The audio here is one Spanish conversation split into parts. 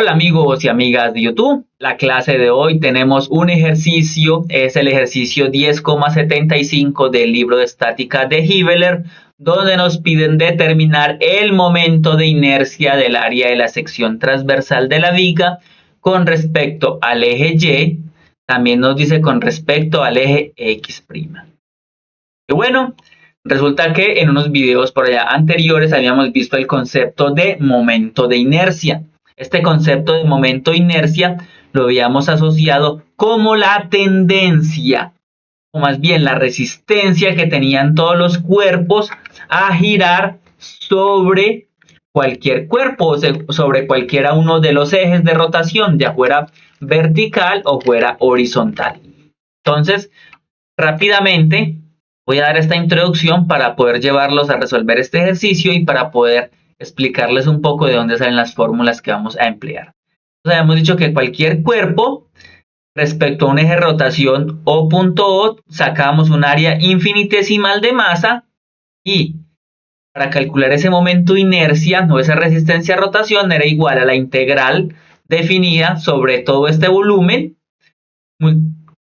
Hola amigos y amigas de YouTube. La clase de hoy tenemos un ejercicio, es el ejercicio 10,75 del libro de estática de Hiveler, donde nos piden determinar el momento de inercia del área de la sección transversal de la viga con respecto al eje Y, también nos dice con respecto al eje X'. Y bueno, resulta que en unos videos por allá anteriores habíamos visto el concepto de momento de inercia. Este concepto de momento de inercia lo habíamos asociado como la tendencia, o más bien la resistencia que tenían todos los cuerpos a girar sobre cualquier cuerpo, sobre cualquiera uno de los ejes de rotación, ya fuera vertical o fuera horizontal. Entonces, rápidamente voy a dar esta introducción para poder llevarlos a resolver este ejercicio y para poder explicarles un poco de dónde salen las fórmulas que vamos a emplear. Entonces, hemos dicho que cualquier cuerpo respecto a un eje de rotación O punto O, sacamos un área infinitesimal de masa y para calcular ese momento de inercia o esa resistencia a rotación era igual a la integral definida sobre todo este volumen,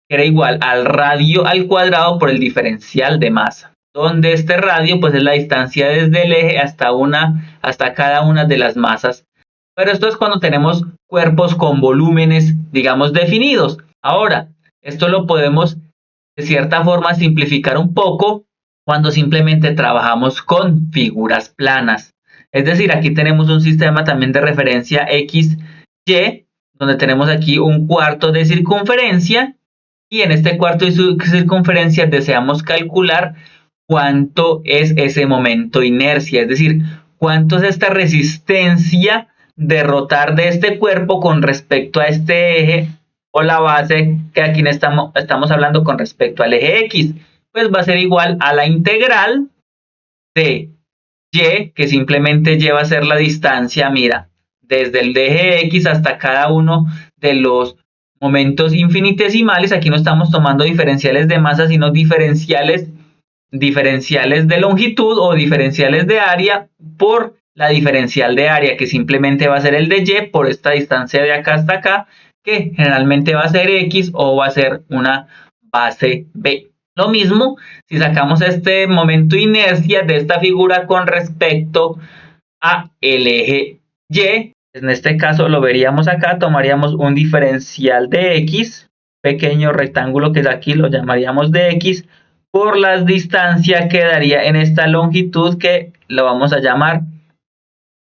era igual al radio al cuadrado por el diferencial de masa, donde este radio pues es la distancia desde el eje hasta cada una de las masas. Pero esto es cuando tenemos cuerpos con volúmenes, digamos, definidos. Ahora, esto lo podemos de cierta forma simplificar un poco cuando simplemente trabajamos con figuras planas. Es decir, aquí tenemos un sistema también de referencia XY, donde tenemos aquí un cuarto de circunferencia y en este cuarto de circunferencia deseamos calcular cuánto es ese momento de inercia, es decir, cuánto es esta resistencia de rotar de este cuerpo con respecto a este eje o la base que aquí estamos hablando con respecto al eje X, pues va a ser igual a la integral de Y, que simplemente lleva a ser la distancia, mira, desde el eje X hasta cada uno de los momentos infinitesimales. Aquí no estamos tomando diferenciales de masa, sino diferenciales de longitud o diferenciales de área por la diferencial de área, que simplemente va a ser el de Y por esta distancia de acá hasta acá, que generalmente va a ser X o va a ser una base B. Lo mismo si sacamos este momento de inercia de esta figura con respecto a el eje Y. En este caso lo veríamos acá, tomaríamos un diferencial de X, pequeño rectángulo que es aquí, lo llamaríamos de X, por la distancia que daría en esta longitud que lo vamos a llamar,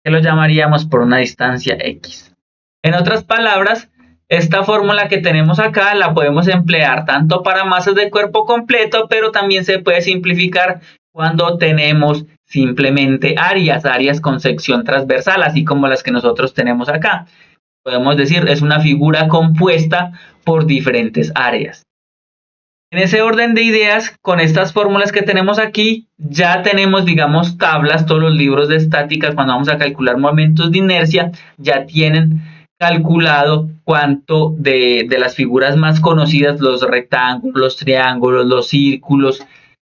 que lo llamaríamos por una distancia X. En otras palabras, esta fórmula que tenemos acá la podemos emplear tanto para masas de cuerpo completo, pero también se puede simplificar cuando tenemos simplemente áreas con sección transversal, así como las que nosotros tenemos acá. Podemos decir, es una figura compuesta por diferentes áreas. En ese orden de ideas, con estas fórmulas que tenemos aquí, ya tenemos, digamos, tablas, todos los libros de estática, cuando vamos a calcular momentos de inercia, ya tienen calculado cuánto de las figuras más conocidas, los rectángulos, los triángulos, los círculos,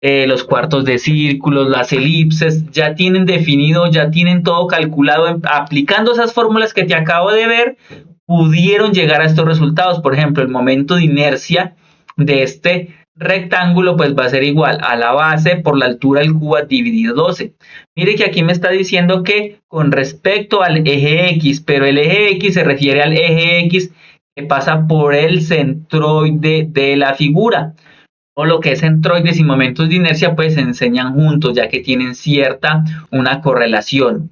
los cuartos de círculos, las elipses, ya tienen definido, ya tienen todo calculado. Aplicando esas fórmulas que te acabo de ver, pudieron llegar a estos resultados. Por ejemplo, el momento de inercia de este rectángulo pues va a ser igual a la base por la altura del cubo dividido 12. Mire que aquí me está diciendo que con respecto al eje X, pero el eje X se refiere al eje X que pasa por el centroide de la figura. O lo que es centroides y momentos de inercia pues se enseñan juntos, ya que tienen una correlación.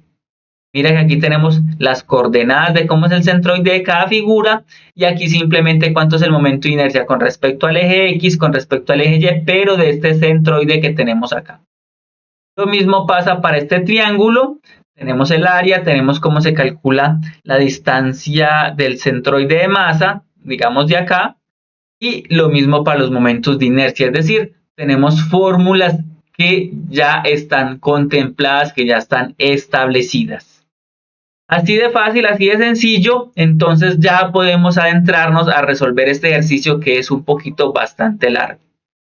Mira que aquí tenemos las coordenadas de cómo es el centroide de cada figura y aquí simplemente cuánto es el momento de inercia con respecto al eje X, con respecto al eje Y, pero de este centroide que tenemos acá. Lo mismo pasa para este triángulo. Tenemos el área, tenemos cómo se calcula la distancia del centroide de masa, digamos de acá, y lo mismo para los momentos de inercia, es decir, tenemos fórmulas que ya están contempladas, que ya están establecidas. Así de fácil, así de sencillo, entonces ya podemos adentrarnos a resolver este ejercicio que es un poquito bastante largo.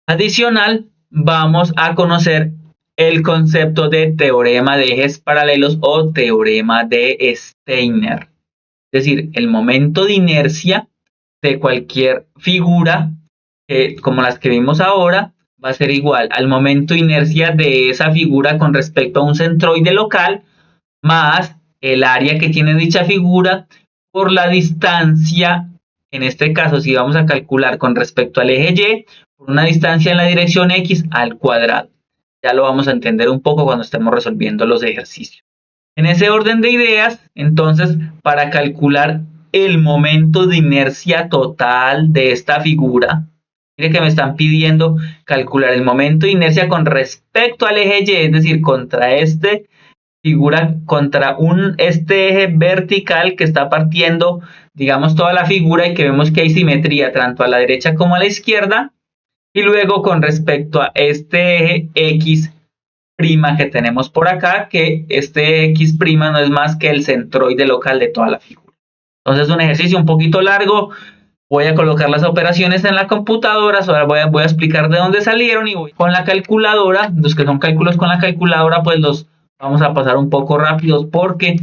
Adicional, vamos a conocer el concepto de teorema de ejes paralelos o teorema de Steiner. Es decir, el momento de inercia de cualquier figura, como las que vimos ahora, va a ser igual al momento de inercia de esa figura con respecto a un centroide local, más el área que tiene dicha figura por la distancia. En este caso, si vamos a calcular con respecto al eje Y, por una distancia en la dirección X al cuadrado. Ya lo vamos a entender un poco cuando estemos resolviendo los ejercicios. En ese orden de ideas, entonces, para calcular el momento de inercia total de esta figura, mire que me están pidiendo calcular el momento de inercia con respecto al eje Y, es decir, contra este este eje vertical que está partiendo, digamos, toda la figura, y que vemos que hay simetría tanto a la derecha como a la izquierda, y luego con respecto a este eje X' que tenemos por acá, que este X' no es más que el centroide local de toda la figura. Entonces, un ejercicio un poquito largo. Voy a colocar las operaciones en la computadora, ahora voy a explicar de dónde salieron, y voy con la calculadora. Los que son cálculos con la calculadora, pues los vamos a pasar un poco rápidos porque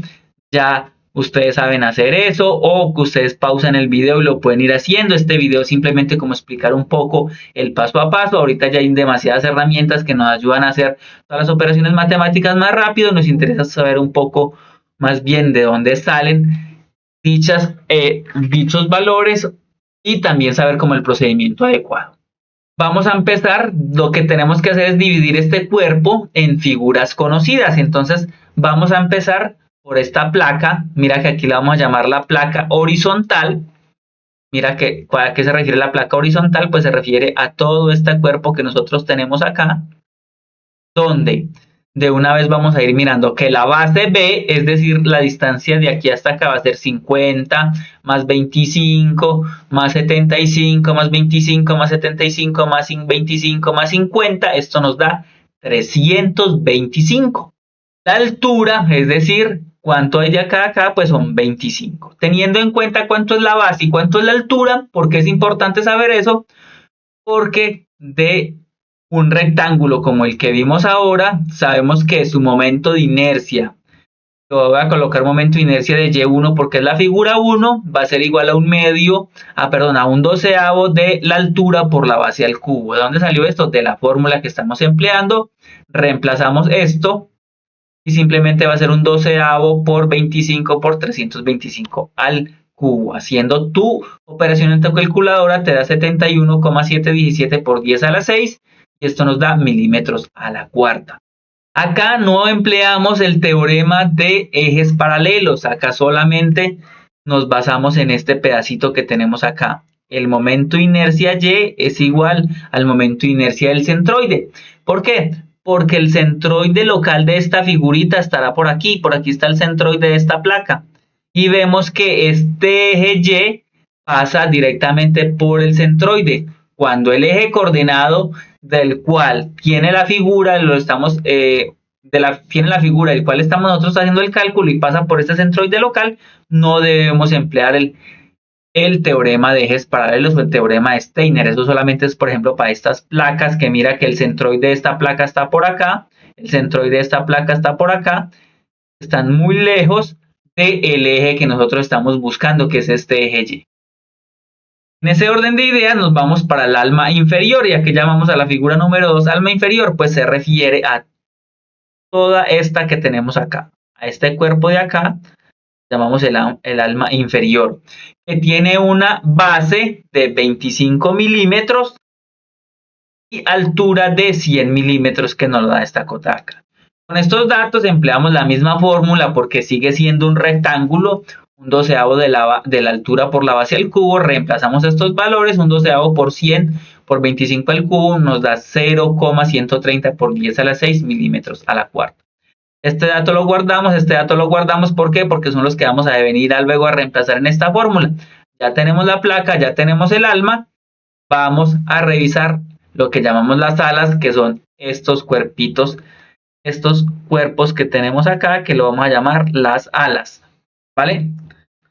ya ustedes saben hacer eso, o que ustedes pausen el video y lo pueden ir haciendo. Este video es simplemente como explicar un poco el paso a paso. Ahorita ya hay demasiadas herramientas que nos ayudan a hacer todas las operaciones matemáticas más rápido. Nos interesa saber un poco más bien de dónde salen dichos valores, y también saber cómo el procedimiento adecuado. Vamos a empezar. Lo que tenemos que hacer es dividir este cuerpo en figuras conocidas. Entonces vamos a empezar por esta placa. Mira que aquí la vamos a llamar la placa horizontal. Mira que ¿a qué se refiere la placa horizontal? Pues se refiere a todo este cuerpo que nosotros tenemos acá, donde de una vez vamos a ir mirando que la base B, es decir, la distancia de aquí hasta acá, va a ser 50 más 25 más 75 más 25 más 75 más 25 más 50. Esto nos da 325. La altura, es decir, cuánto hay de acá a acá, pues son 25. Teniendo en cuenta cuánto es la base y cuánto es la altura. ¿Por qué es importante saber eso? Porque de un rectángulo como el que vimos ahora, sabemos que su momento de inercia, yo voy a colocar momento de inercia de Y1 porque es la figura 1, va a ser igual a a un doceavo de la altura por la base al cubo. ¿De dónde salió esto? De la fórmula que estamos empleando. Reemplazamos esto y simplemente va a ser un doceavo por 25 por 325 al cubo. Haciendo tu operación en tu calculadora te da 71,717 por 10 a la 6. Y esto nos da milímetros a la cuarta. Acá no empleamos el teorema de ejes paralelos. Acá solamente nos basamos en este pedacito que tenemos acá. El momento de inercia Y es igual al momento de inercia del centroide. ¿Por qué? Porque el centroide local de esta figurita estará por aquí. Por aquí está el centroide de esta placa. Y vemos que este eje Y pasa directamente por el centroide. Cuando el eje coordenado del cual tiene la figura, tiene la figura del cual estamos nosotros haciendo el cálculo y pasa por este centroide local, no debemos emplear el teorema de ejes paralelos o el teorema de Steiner. Eso solamente es, por ejemplo, para estas placas, que mira que el centroide de esta placa está por acá, el centroide de esta placa está por acá, están muy lejos del eje que nosotros estamos buscando, que es este eje Y. En ese orden de ideas nos vamos para el alma inferior, y aquí llamamos a la figura número 2 alma inferior, pues se refiere a toda esta que tenemos acá, a este cuerpo de acá, llamamos el alma inferior, que tiene una base de 25 milímetros y altura de 100 milímetros que nos da esta cota acá. Con estos datos empleamos la misma fórmula porque sigue siendo un rectángulo. Un doceavo de la altura por la base al cubo, reemplazamos estos valores, un doceavo por 100 por 25 al cubo nos da 0,130 por 10 a la 6 milímetros a la cuarta. Este dato lo guardamos, ¿por qué? Porque son los que vamos a venir luego a reemplazar en esta fórmula. Ya tenemos la placa, ya tenemos el alma, vamos a revisar lo que llamamos las alas, que son estos cuerpitos, estos cuerpos que tenemos acá, que lo vamos a llamar las alas, ¿vale?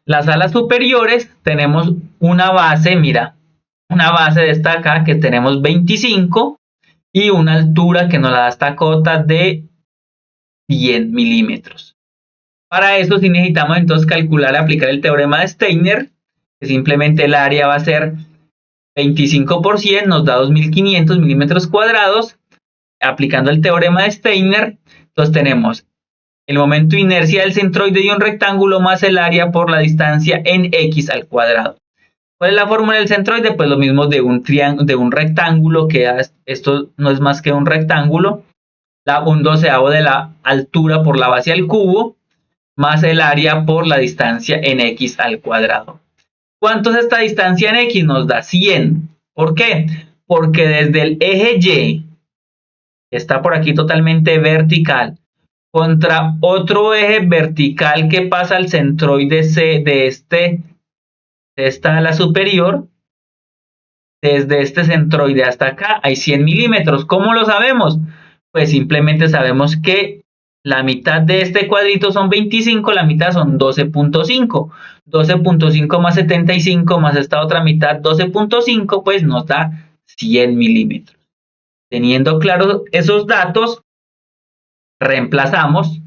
Las alas superiores tenemos una base, mira, una base de esta acá que tenemos 25 y una altura que nos la da esta cota de 100 milímetros. Para eso sí necesitamos entonces calcular, aplicar el teorema de Steiner, que simplemente el área va a ser 25%, nos da 2.500 milímetros cuadrados. Aplicando el teorema de Steiner, entonces tenemos el momento de inercia del centroide de un rectángulo más el área por la distancia en x al cuadrado. ¿Cuál es la fórmula del centroide? Pues lo mismo de un rectángulo, que esto no es más que un rectángulo, un doceavo de la altura por la base al cubo, más el área por la distancia en x al cuadrado. ¿Cuánto es esta distancia en x? Nos da 100. ¿Por qué? Porque desde el eje Y, que está por aquí totalmente vertical, contra otro eje vertical que pasa al centroide C de esta ala superior, desde este centroide hasta acá hay 100 milímetros. ¿Cómo lo sabemos? Pues simplemente sabemos que la mitad de este cuadrito son 25, la mitad son 12.5. 12.5 más 75 más esta otra mitad 12.5, pues nos da 100 milímetros. Teniendo claros esos datos, reemplazamos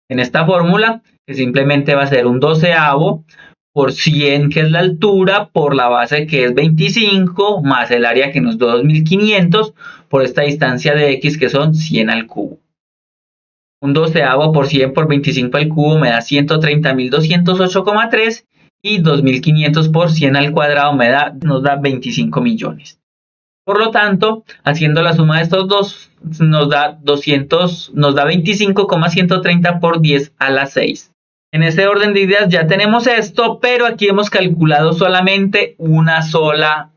en esta fórmula, que simplemente va a ser un doceavo por 100, que es la altura, por la base, que es 25, más el área, que nos da 2.500, por esta distancia de x, que son 100 al cubo. Un doceavo por 100 por 25 al cubo me da 130.208,3, y 2.500 por 100 al cuadrado nos da 25 millones. Por lo tanto, haciendo la suma de estos dos, nos da 25,130 por 10 a la 6. En ese orden de ideas ya tenemos esto, pero aquí hemos calculado solamente una sola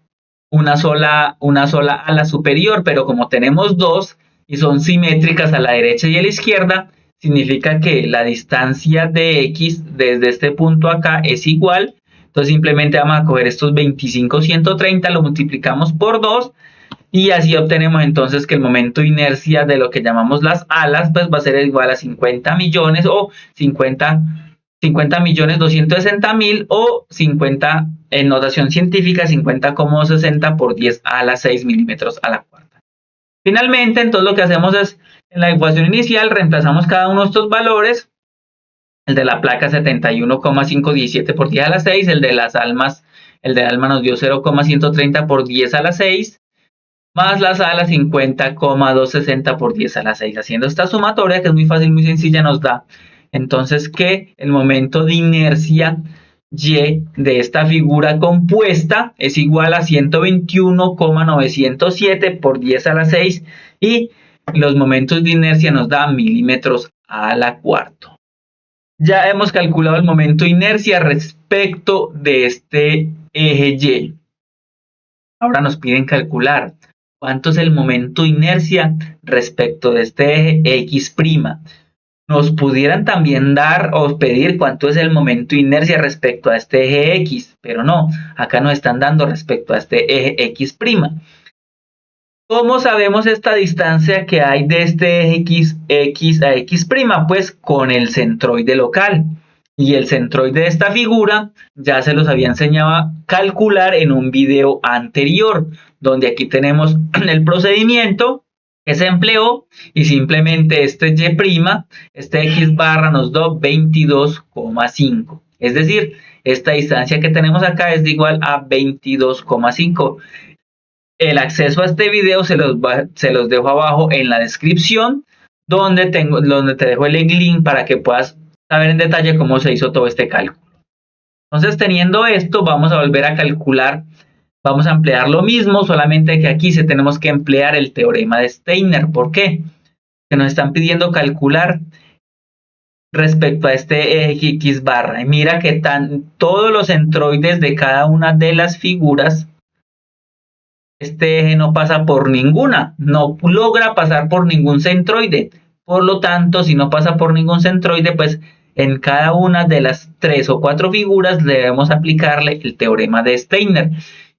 ala superior, pero como tenemos dos y son simétricas a la derecha y a la izquierda, significa que la distancia de x desde este punto acá es igual. Entonces simplemente vamos a coger estos 25,130, lo multiplicamos por 2 y así obtenemos entonces que el momento de inercia de lo que llamamos las alas pues va a ser igual a 50 millones o 50.260.000 o 50 en notación científica 50,60 por 10 a la 6 milímetros a la cuarta. Finalmente, entonces lo que hacemos es, en la ecuación inicial reemplazamos cada uno de estos valores. El de la placa 71,517 por 10 a la 6, el del alma nos dio 0,130 por 10 a la 6, más las alas 50,260 por 10 a la 6. Haciendo esta sumatoria, que es muy fácil, muy sencilla, nos da entonces que el momento de inercia Y de esta figura compuesta es igual a 121,907 por 10 a la 6 y los momentos de inercia nos da milímetros a la cuarta. Ya hemos calculado el momento de inercia respecto de este eje Y. Ahora nos piden calcular cuánto es el momento de inercia respecto de este eje X'. Nos pudieran también dar o pedir cuánto es el momento de inercia respecto a este eje X, pero no, acá nos están dando respecto a este eje X'. ¿Cómo sabemos esta distancia que hay de este eje X a X'? Pues con el centroide local. Y el centroide de esta figura ya se los había enseñado a calcular en un video anterior, donde aquí tenemos el procedimiento que se empleó y simplemente este Y', este X' nos da 22,5. Es decir, esta distancia que tenemos acá es igual a 22,5. El acceso a este video se los dejo abajo en la descripción, donde te dejo el link para que puedas saber en detalle cómo se hizo todo este cálculo. Entonces, teniendo esto, vamos a volver a calcular. Vamos a emplear lo mismo, solamente que aquí tenemos que emplear el teorema de Steiner. ¿Por qué? Que nos están pidiendo calcular respecto a este eje X'. Y mira que todos los centroides de cada una de las figuras, este eje no pasa por ninguna, no logra pasar por ningún centroide. Por lo tanto, si no pasa por ningún centroide, pues en cada una de las 3 o 4 figuras debemos aplicarle el teorema de Steiner.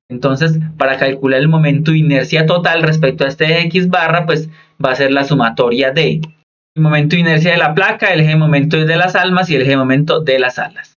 Entonces, para calcular el momento de inercia total respecto a este X', pues va a ser la sumatoria de el momento de inercia de la placa, el eje de momento de las almas y el eje de momento de las alas.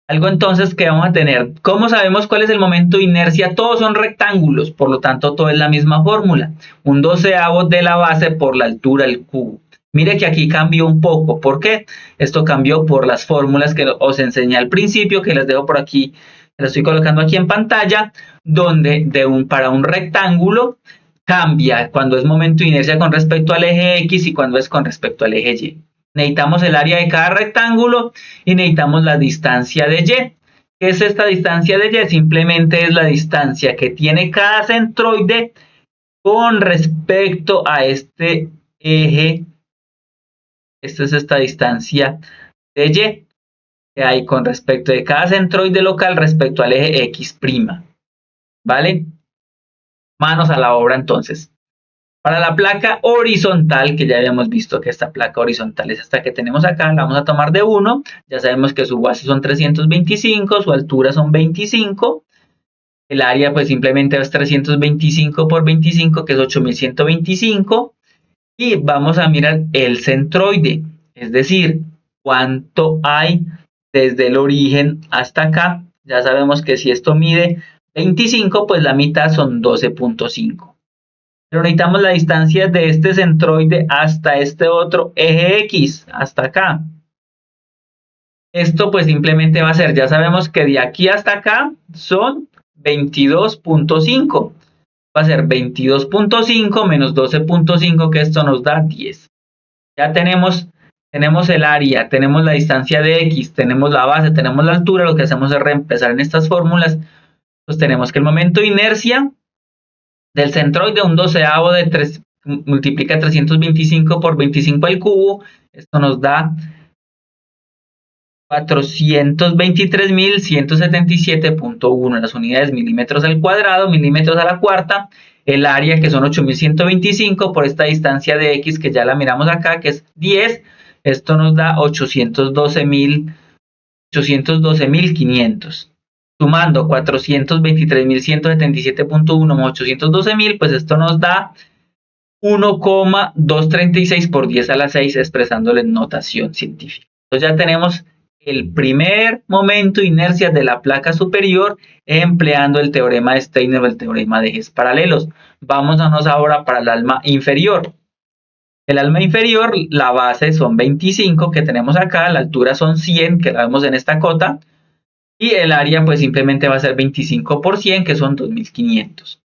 Algo entonces que vamos a tener. ¿Cómo sabemos cuál es el momento de inercia? Todos son rectángulos, por lo tanto todo es la misma fórmula. Un doceavo de la base por la altura al cubo. Mire que aquí cambió un poco. ¿Por qué? Esto cambió por las fórmulas que os enseñé al principio, que las dejo por aquí, las estoy colocando aquí en pantalla, donde para un rectángulo cambia cuando es momento de inercia con respecto al eje X y cuando es con respecto al eje Y. Necesitamos el área de cada rectángulo y necesitamos la distancia de Y. ¿Qué es esta distancia de Y? Simplemente es la distancia que tiene cada centroide con respecto a este eje. Esta es esta distancia de Y que hay con respecto de cada centroide local respecto al eje X'. ¿Vale? Manos a la obra entonces. Para la placa horizontal, que ya habíamos visto que esta placa horizontal es esta que tenemos acá, la vamos a tomar de 1. Ya sabemos que su base son 325, su altura son 25. El área pues simplemente es 325 por 25, que es 8125. Y vamos a mirar el centroide, es decir, cuánto hay desde el origen hasta acá. Ya sabemos que si esto mide 25, pues la mitad son 12.5. Pero necesitamos la distancia de este centroide hasta este otro eje X, hasta acá. Esto pues simplemente va a ser, ya sabemos que de aquí hasta acá son 22.5. Va a ser 22.5 menos 12.5, que esto nos da 10. Ya tenemos el área, tenemos la distancia de X, tenemos la base, tenemos la altura. Lo que hacemos es reemplazar en estas fórmulas. Pues tenemos que el momento de inercia del centroide, un doceavo de 3, multiplica 325 por 25 al cubo. Esto nos da 423.177.1. Las unidades milímetros al cuadrado, milímetros a la cuarta. El área, que son 8.125 por esta distancia de X, que ya la miramos acá, que es 10. Esto nos da 812.500. Sumando 423.177.1 más 812.000, pues esto nos da 1,236 por 10 a la 6, expresándolo en notación científica. Entonces ya tenemos el primer momento de inercia de la placa superior empleando el teorema de Steiner o el teorema de ejes paralelos. Vámonos ahora para el alma inferior. El alma inferior, la base son 25 que tenemos acá, la altura son 100 que la vemos en esta cota, y el área pues simplemente va a ser 25 por 100, que son 2500.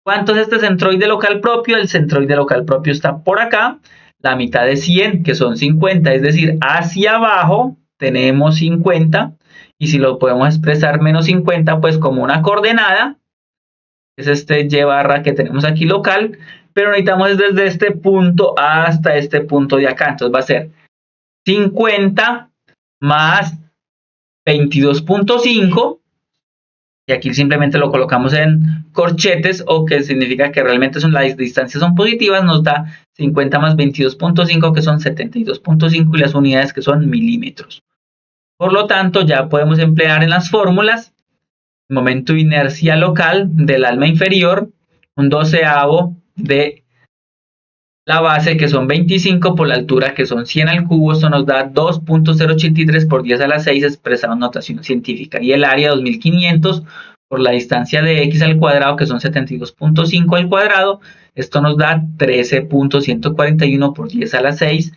¿Cuánto es este centroide local propio? El centroide local propio está por acá, la mitad de 100, que son 50, es decir, hacia abajo tenemos 50, y si lo podemos expresar menos 50, pues como una coordenada, es este Y barra que tenemos aquí local, pero necesitamos desde este punto hasta este punto de acá. Entonces va a ser 50 más 22.5, y aquí simplemente lo colocamos en corchetes, o que significa que realmente las distancias son positivas. Nos da 50 más 22.5, que son 72.5, y las unidades, que son milímetros. Por lo tanto, ya podemos emplear en las fórmulas el momento de inercia local del alma inferior, un doceavo de la base, que son 25, por la altura, que son 100 al cubo. Esto nos da 2.083 por 10 a la 6, expresado en notación científica. Y el área, 2500 por la distancia de X al cuadrado, que son 72.5 al cuadrado. Esto nos da 13.141 por 10 a la 6,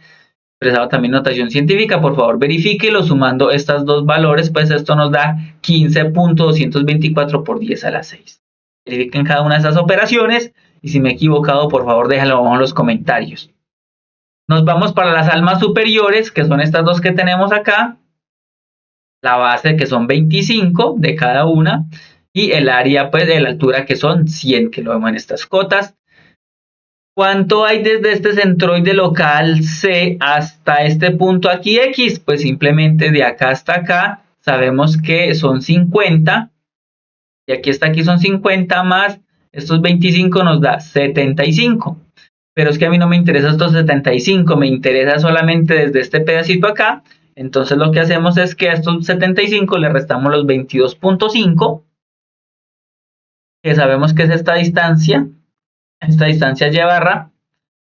expresado también en notación científica. Por favor, verifíquelo sumando estos dos valores, pues esto nos da 15.224 por 10 a la 6. Verifiquen cada una de esas operaciones, y si me he equivocado, por favor, déjalo abajo en los comentarios. Nos vamos para las almas superiores, que son estas dos que tenemos acá. La base, que son 25 de cada una, y el área pues de la altura, que son 100, que lo vemos en estas cotas. ¿Cuánto hay desde este centroide local C hasta este punto aquí X? Pues simplemente de acá hasta acá sabemos que son 50, y aquí hasta aquí son 50 más estos 25, nos da 75. Pero es que a mí no me interesa estos 75, me interesa solamente desde este pedacito acá. Entonces lo que hacemos es que a estos 75 le restamos los 22.5, que sabemos que es esta distancia Y barra,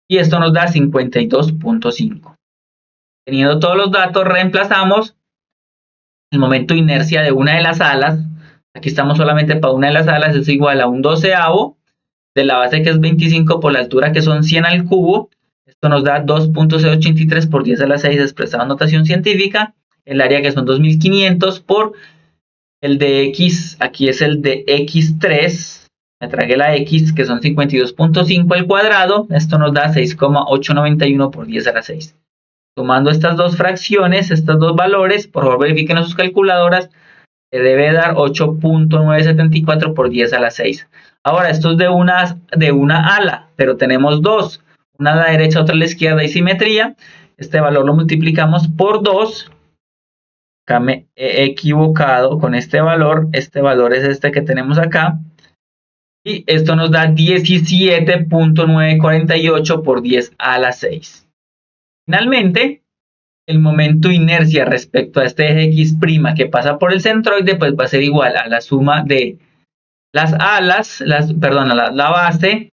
y esto nos da 52.5. Teniendo todos los datos, reemplazamos el momento de inercia de una de las alas. Aquí estamos solamente para una de las alas, es igual a un doceavo de la base, que es 25, por la altura, que son 100 al cubo. Esto nos da 2.083 por 10 a la 6 expresado en notación científica. El área que son 2500 por el de x, aquí es el de x3. Me tragué la x, que son 52.5 al cuadrado. Esto nos da 6,891 por 10 a la 6. Sumando estas dos fracciones, estos dos valores, por favor verifiquen en sus calculadoras, se debe dar 8.974 por 10 a la 6. Ahora, esto es de una ala, pero tenemos dos. Una a la derecha, otra a la izquierda y simetría. Este valor lo multiplicamos por 2. Acá me he equivocado con este valor. Este valor es este que tenemos acá. Y esto nos da 17.948 por 10 a la 6. Finalmente, el momento de inercia respecto a este eje X' que pasa por el centroide, pues va a ser igual a la suma de las alas, la base,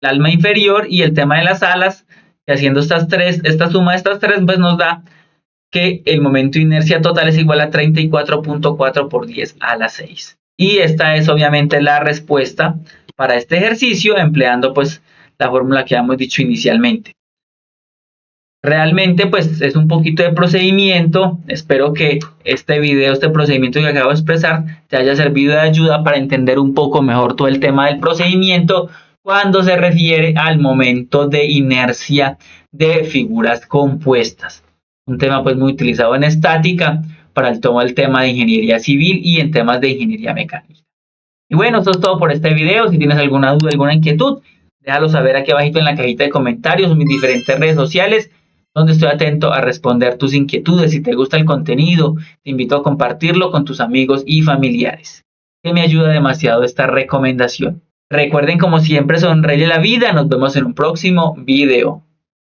el alma inferior y el tema de las alas, y haciendo esta suma de estas tres, pues nos da que el momento de inercia total es igual a 34.4 por 10 a la 6. Y esta es obviamente la respuesta para este ejercicio, empleando pues la fórmula que habíamos dicho inicialmente. Realmente pues es un poquito de procedimiento. Espero que este procedimiento que acabo de expresar te haya servido de ayuda para entender un poco mejor todo el tema del procedimiento cuando se refiere al momento de inercia de figuras compuestas. Un tema pues muy utilizado en estática para todo el tema de ingeniería civil y en temas de ingeniería mecánica. Y bueno, eso es todo por este video. Si tienes alguna duda, alguna inquietud, déjalo saber aquí abajito en la cajita de comentarios en mis diferentes redes sociales, donde estoy atento a responder tus inquietudes. Si te gusta el contenido, te invito a compartirlo con tus amigos y familiares, que me ayuda demasiado esta recomendación. Recuerden, como siempre, sonreírle la vida. Nos vemos en un próximo video.